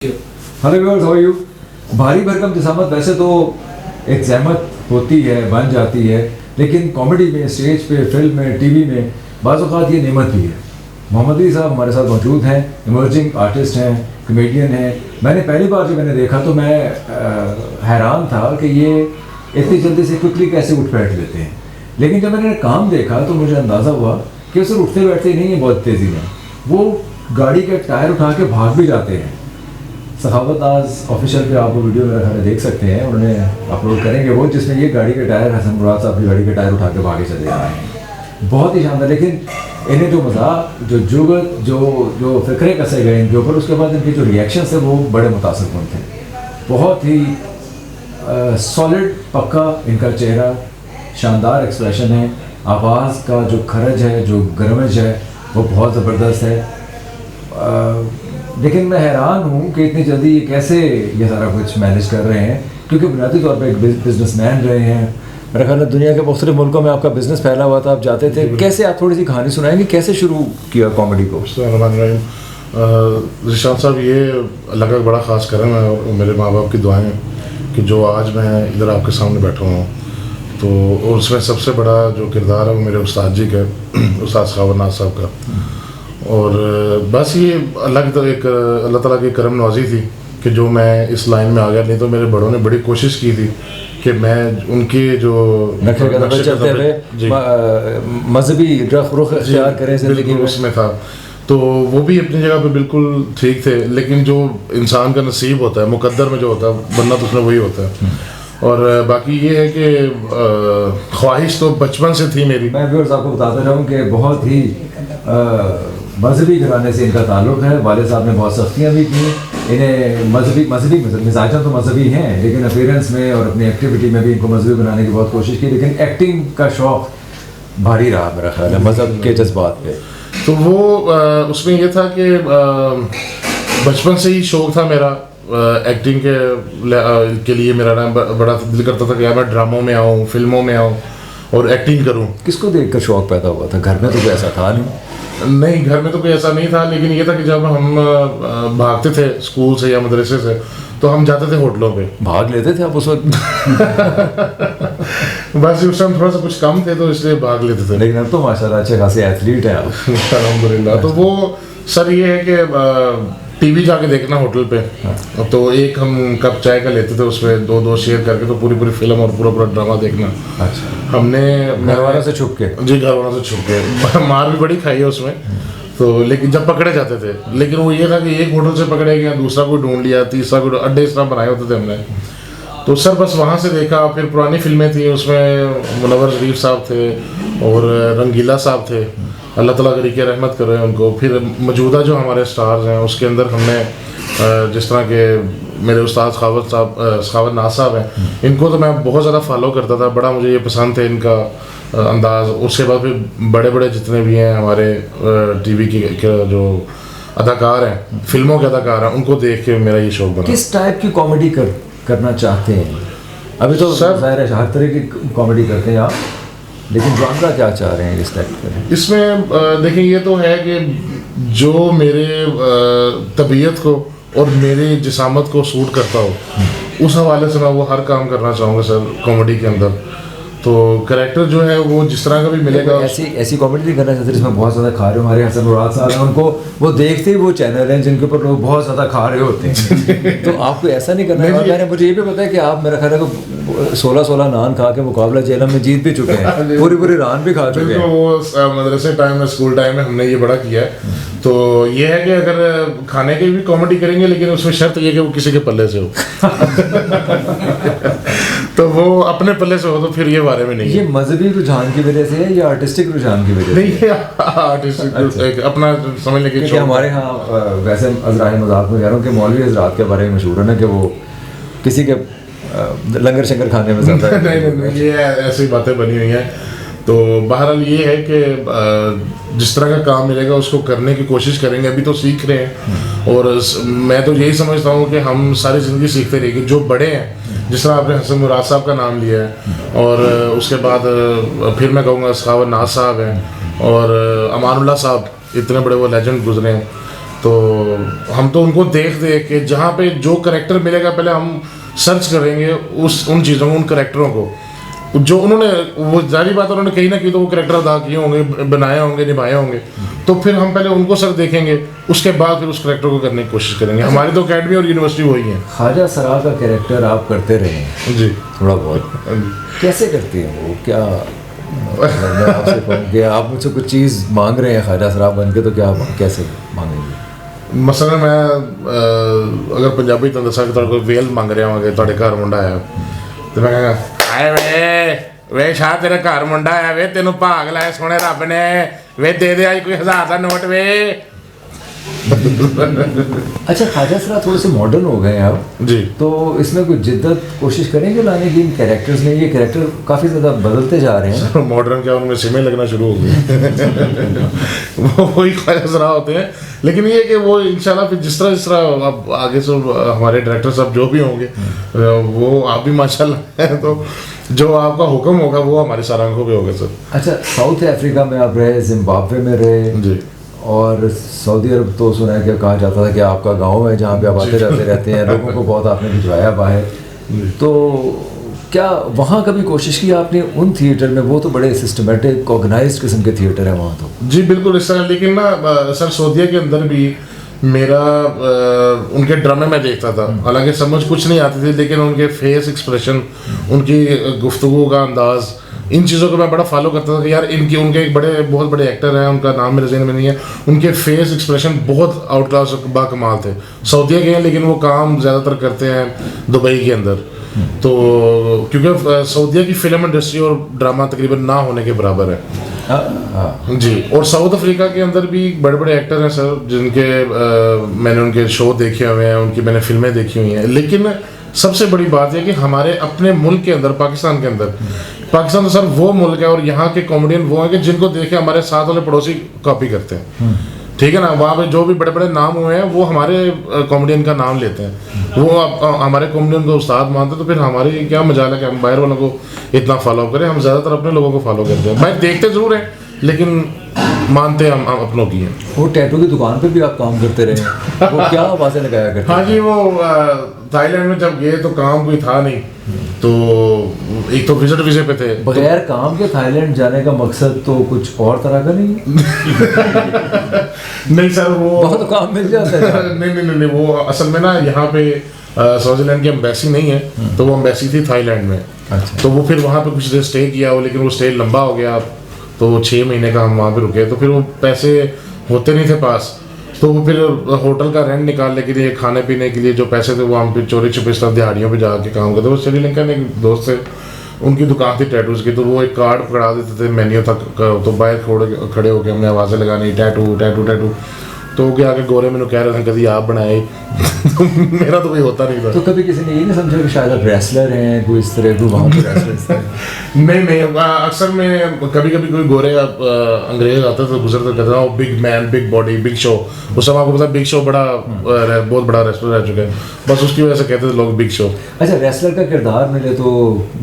Hello viewers, how are you. भारी भरकम जिसामत वैसे तो एक जहमत होती है, बन जाती है, लेकिन कॉमेडी में, स्टेज पे, फिल्म में, टीवी में बाज़ औक़ात ये नेमत भी है। मोहम्मद अली साहब हमारे साथ मौजूद हैं, इमर्जिंग आर्टिस्ट हैं, कमेडियन हैं। मैंने पहली बार जब मैंने देखा तो मैं हैरान था कि ये इतनी जल्दी से क्विकली कैसे उठ बैठ लेते हैं, लेकिन जब मैंने काम देखा तो मुझे अंदाज़ा हुआ कि सिर्फ उठते बैठते नहीं है, बहुत तेज़ी में वो गाड़ी के टायर उठा के भाग भी जाते हैं। सखावत आज ऑफिशियल पे आप वो वीडियो मेरे ख्याल देख सकते हैं, उन्होंने अपलोड करेंगे वो, जिसमें ये गाड़ी के टायर, हसन मुराद साहब की गाड़ी के टायर उठा के भागे चले आ रहे हैं। बहुत ही शानदार। लेकिन इन्हें जो मज़ाक, जो जुगत, जो फ़िक्रे कसे गए इनके ऊपर, उसके बाद इनके जो रिएक्शन थे वो बड़े मुतासिर थे। बहुत ही सॉलिड, पक्का इनका चेहरा, शानदार एक्सप्रेशन है, आवाज़ का जो खरज है, जो गरमज है वो बहुत ज़बरदस्त है। लेकिन मैं हैरान हूँ कि इतनी जल्दी ये कैसे ये सारा कुछ मैनेज कर रहे हैं, क्योंकि बुनियादी तौर पे एक बिजनेसमैन रहे हैं। मेरा ख्याल है दुनिया के मुख्तलिफ मुल्कों में आपका बिजनेस फैला हुआ था, आप जाते थे। कैसे, आप थोड़ी सी कहानी सुनाएंगे, कैसे शुरू किया कॉमेडी को? रिशाद साहब, ये अल्लाह का बड़ा ख़ास करम है और मेरे माँ बाप की दुआएं कि जो आज मैं इधर आपके सामने बैठा हूँ, तो और उसमें सबसे बड़ा जो किरदार है वो मेरे उस्ताद जी का, उस्ताद सखावत नाज साहब का। और बस ये अल्लाह ताला की करम नवाजी थी कि जो मैं इस लाइन में आ गया। नहीं तो मेरे बड़ों ने बड़ी कोशिश की थी कि मैं उनकी जो मजहबी रुख इख्तियार करें ज़िंदगी में, उसमें था, तो वो भी अपनी जगह पे बिल्कुल ठीक थे। लेकिन जो इंसान का नसीब होता है, मुकद्दर में जो होता है, बनना तो उसमें वही होता है। और बाकी ये है कि ख्वाहिश तो बचपन से थी मेरी। मैं भी आपको बताता रहूँ कि बहुत ही मजहबी घराने से इनका ताल्लुक़ है। वाले साहब ने बहुत सख्तियाँ भी की। इन्हें मजहबी मिजाजन तो मजहबी हैं, लेकिन अपीयरेंस में और अपनी एक्टिविटी में भी इनको मजहबी बनाने की बहुत कोशिश की। लेकिन एक्टिंग का शौक़ भारी रहा मेरा ख्याल है मजहब के जज्बात पे। तो वो उसमें ये था कि बचपन से ही शौक़ था मेरा एक्टिंग के लिए। मेरा नाम बड़ा दिल करता था कि यार मैं ड्रामों में आऊँ, फिल्मों में आऊँ और एक्टिंग करूँ। किसको देखकर शौक़ पैदा हुआ था? घर में तो कोई ऐसा था नहीं, घर में तो कोई ऐसा नहीं था। लेकिन ये था कि जब हम भागते थे स्कूल से या मदरसे से, तो हम जाते थे होटलों पे। भाग लेते थे आप उस वक्त? बस उस टाइम थोड़ा सा कुछ कम थे तो इसलिए भाग लेते थे। लेकिन अब तो माशाल्लाह अच्छे खासे एथलीट हैं आप। अल्हम्दुलिल्लाह। तो वो सर ये है कि टीवी जाके देखना होटल पे। हाँ। तो एक हम कप चाय का लेते थे, उसमें दो शेयर करके तो पूरी फिल्म और पूरा ड्रामा देखना। अच्छा। हमने घर वालों से छुप के? जी, घर वालों से छुप के। मार भी बड़ी खाई है उसमें तो, लेकिन जब पकड़े जाते थे। लेकिन वो ये था कि एक होटल से पकड़े गया, दूसरा कोई ढूंढ लिया, तीसरा कोई, अड्डे इस तरह बनाए होते थे हमने। तो सर बस वहाँ से देखा। फिर पुरानी फिल्में थी, उसमें मुनव्वर शरीफ साहब थे और रंगीला साहब थे, अल्लाह ताला करीके रहमत करे उनको। फिर मौजूदा जो हमारे स्टार्स हैं उसके अंदर हमने जिस तरह के मेरे उस्ताद सखावत नाज साहब हैं, इनको तो मैं बहुत ज़्यादा फॉलो करता था। बड़ा मुझे ये पसंद थे इनका अंदाज़। उसके बाद फिर बड़े जितने भी हैं हमारे टीवी के जो अदाकार हैं, फिल्मों के अदाकार हैं, उनको देख के मेरा ये शौक़ बना। किस टाइप की कॉमेडी करना चाहते हैं? अभी तो सर ज़ाहिर है हर तरह की कॉमेडी करते हैं आप, लेकिन जॉनरा क्या चाह रहे हैं इस टाइप का? इसमें देखिए, ये तो है कि जो मेरे तबीयत को और मेरी जिसामत को सूट करता हो, उस हवाले से मैं वो हर काम करना चाहूँगा सर कॉमेडी के अंदर। तो कैरेक्टर जो है वो जिस तरह का भी मिलेगा। ऐसी कॉमेडी नहीं करना चाहते जिसमें बहुत ज़्यादा खा रहे हो। हमारे हसन मुराद साहब हैं, उनको वो देखते ही वो चैनल हैं जिनके ऊपर लोग बहुत ज़्यादा खा रहे होते हैं। तो आपको ऐसा नहीं करना है। मैंने मुझे ये भी पता है कि आप मेरा ख्याल है 16 नान खा के मुकाबला जेलम में जीत भी चुके हैं, पूरी रान भी खा चुके हैं। वो मदरसे टाइम में, स्कूल टाइम में हमने ये बड़ा किया है। तो ये है कि अगर खाने की भी कॉमेडी करेंगे, लेकिन उसमें शर्त ये कि वो किसी के पल्ले से हो। तो वो अपने पल्ले से हो तो फिर ये बारे में नहीं। ये मजहबी रुझान की वजह से है या आर्टिस्टिक रुझान की वजह से? नहीं, आर्टिस्टिक एक अपना समझ लेके। क्योंकि हमारे यहाँ वैसे अज़राए मज़ाक में कह रहा हूँ कि मौलवी हज़रात के बारे में मशहूर है ना कि वो किसी के लंगर शंगर खाने में ज़्यादा नहीं, ये ऐसी बातें बनी हुई हैं। तो बहरहाल ये है कि जिस तरह का काम मिलेगा उसको करने की कोशिश करेंगे। अभी तो सीख रहे हैं और मैं तो यही समझता हूँ कि हम सारी ज़िंदगी सीखते रहेंगे। जो बड़े हैं, जिस तरह आपने हसन मुराद साहब का नाम लिया है, और उसके बाद फिर मैं कहूँगा सखावत नाज साहब हैं और अमानुल्लाह साहब, इतने बड़े वो लेजेंड गुजरे हैं। तो हम तो उनको देख देख के जहाँ पे जो करेक्टर मिलेगा पहले हम सर्च करेंगे उन चीज़ों को, उन करेक्टरों को जो उन्होंने, वो जारी बात है उन्होंने कहीं ना कहीं तो वो करेक्टर अदा किए होंगे, बनाए होंगे, निभाए होंगे, तो फिर हम पहले उनको सर देखेंगे, उसके बाद फिर उस करेक्टर को करने की कोशिश करेंगे। हमारी तो अकेडमी और यूनिवर्सिटी वही है। ख्वाजा सरा का कैरेक्टर आप करते रहे हैं जी, थोड़ा बहुत, कैसे करते हैं वो? क्या मैं आपसे कहूँ कि आप मुझसे कुछ चीज़ मांग रहे हैं ख्वाजा सरा बन के, तो क्या कैसे मांगेंगे? मसलन मैं अगर पंजाबी तो दसा कि कोई वेल मंग रहा होगा कि घर मुंडा आया, तो मैं कहूँगा आए वे शाह तेरे घर मुंडा आया वे, तेनों भाग लाए सोने रब ने, वे दे दे आज कोई 1000 का नोट वे। अच्छा, ख्वाजा सरा थोड़े से मॉडर्न हो गए हैं आप जी, तो इसमें कुछ जिद्दत कोशिश करेंगे लाने की इन कैरेक्टर्स में? ये कैरेक्टर काफ़ी ज़्यादा बदलते जा रहे हैं। मॉडर्न क्या, उनमें सिमें लगना शुरू हो गई वो वही ख्वाजा सरा होते हैं, लेकिन ये कि वो इंशाल्लाह फिर जिस तरह अब आगे से हमारे डायरेक्टर साहब जो भी होंगे, वो आप भी माशाल्लाह हैं, तो जो आपका हुक्म होगा वो हमारे सारा आंखों पे होगा सर। अच्छा, साउथ अफ्रीका में आप रहे, जिम्बाब्वे में रहे जी, और सऊदी अरब तो सुना है कि कहा जाता था कि आपका गांव है जहाँ पे आप आते जाते रहते हैं, लोगों को बहुत आपने भिजवाया बाहर, तो क्या वहाँ कभी कोशिश की आपने उन थिएटर में? वो तो बड़े सिस्टमेटिक ऑर्गेनाइज्ड किस्म के थिएटर है वहाँ तो। जी बिल्कुल इस तरह, लेकिन ना सर सऊदीया के अंदर भी मेरा उनके ड्रामे में देखता था, हालांकि समझ कुछ नहीं आती थी, लेकिन उनके फेस एक्सप्रेशन, उनकी गुफ्तगू का अंदाज़, इन चीज़ों को मैं बड़ा फॉलो करता था कि यार उनके एक बहुत बड़े एक्टर हैं, उनका नाम मेरे ज़हन में नहीं है, उनके फेस एक्सप्रेशन बहुत आउट क्लास बाकमाल थे। सऊदीया के हैं लेकिन वो काम ज़्यादातर करते हैं दुबई के अंदर, तो क्योंकि सऊदीया की फिल्म इंडस्ट्री और ड्रामा तकरीबन ना होने के बराबर है। जी, और साउथ अफ्रीका के अंदर भी बड़े बड़े एक्टर हैं सर, जिनके मैंने उनके शो देखे हुए हैं, उनकी मैंने फिल्में देखी हुई हैं, लेकिन सबसे बड़ी बात है कि हमारे अपने मुल्क के अंदर, पाकिस्तान के अंदर, पाकिस्तान तो सर वो मुल्क है और यहाँ के कॉमेडियन वो हैं कि जिनको देख के हमारे साथ वाले पड़ोसी कॉपी करते हैं, ठीक है ना। वहाँ पे जो भी बड़े बड़े नाम हुए हैं वो हमारे कॉमेडियन का नाम लेते हैं, वो हमारे कॉमेडियन को उस्ताद मानते हैं, तो फिर हमारी क्या मजाल है कि हम बाहर वालों को इतना फॉलो करें। हम ज़्यादातर अपने लोगों को फॉलो करते हैं, भाई देखते ज़रूर हैं लेकिन मानते हम अपनों की हैं। वो टैटू की दुकान पे भी आप काम करते रहे हैं, वो क्या आवाज़ें लगाया करते? हाँ जी, वो थाईलैंड में जब गए तो काम कोई था नहीं, तो एक तो विजिट वीज़े पे थे। बगैर काम के थाईलैंड जाने का मकसद तो कुछ और तरह का नहीं नहीं सर, वो बहुत काम मिल जाता है। नहीं, वो असल में ना यहाँ पे स्विट्जरलैंड की एम्बेसी नहीं है, तो वो एम्बेसी थी थाईलैंड में। अच्छा, तो वो फिर वहाँ पे कुछ देर स्टे किया हो, लेकिन वो स्टे लंबा हो गया, तो 6 महीने का हम वहाँ पे रुके, तो फिर वो पैसे होते नहीं थे पास, तो वो फिर होटल का रेंट निकालने के लिए, खाने पीने के लिए जो पैसे थे वो हम फिर चोरी छुपे सब दिहाड़ियों पे जाके काम करते। वो श्रीलंका में एक दोस्त है, उनकी दुकान थी टैटूज़ की, तो वो एक कार्ड पकड़ा देते थे मेन्यू तक, तो बाहर खड़े होकर हमने आवाज़ें लगानी टैटू टैटू टैटू, तो वो आगे गोरे मैंने कह रहे थे कभी आप बनाए मेरा तो कोई होता नहीं था। तो कभी किसी ने ये नहीं समझा कि शायद आप रेसलर हैं, कोई इस तरह, कोई वहाँ पे रेसलर? नहीं, अक्सर में कभी कभी कोई गोरे अंग्रेज आता तो गुजरते कहते हैं big man, big body, big show. उस समय आपको पता है बिग शो बहुत बड़ा रेसलर रह चुका है, बस उसकी वजह से कहते थे लोग बिग शो। अच्छा, रेसलर का किरदार मिले तो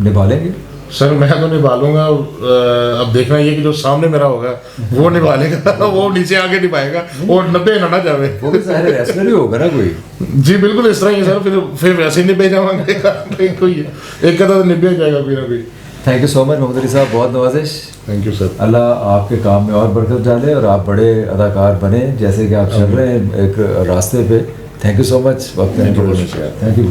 निभा लेंगे? सर मैं तो निभा लूंगा, अब देखना ये कि जो सामने मेरा होगा वो निभा लेगा वो नीचे आके निभाएगा, और 90 ना जावे, वो भी सारे रेसलर ही होगा ना कोई। जी बिल्कुल इस तरह ही सर, फिर वैसे ही निभे जावांगे कोई एक कदा तो निभे जाएगा कोई ना कोई। Thank you so much Mohammad Ali sahab, बहुत नवाजिश। Thank you sir. अल्लाह आपके काम में और बरकत डाले और आप बड़े अदाकार बने जैसे कि आप चल रहे हैं एक रास्ते पे। Thank you so much. Thank you.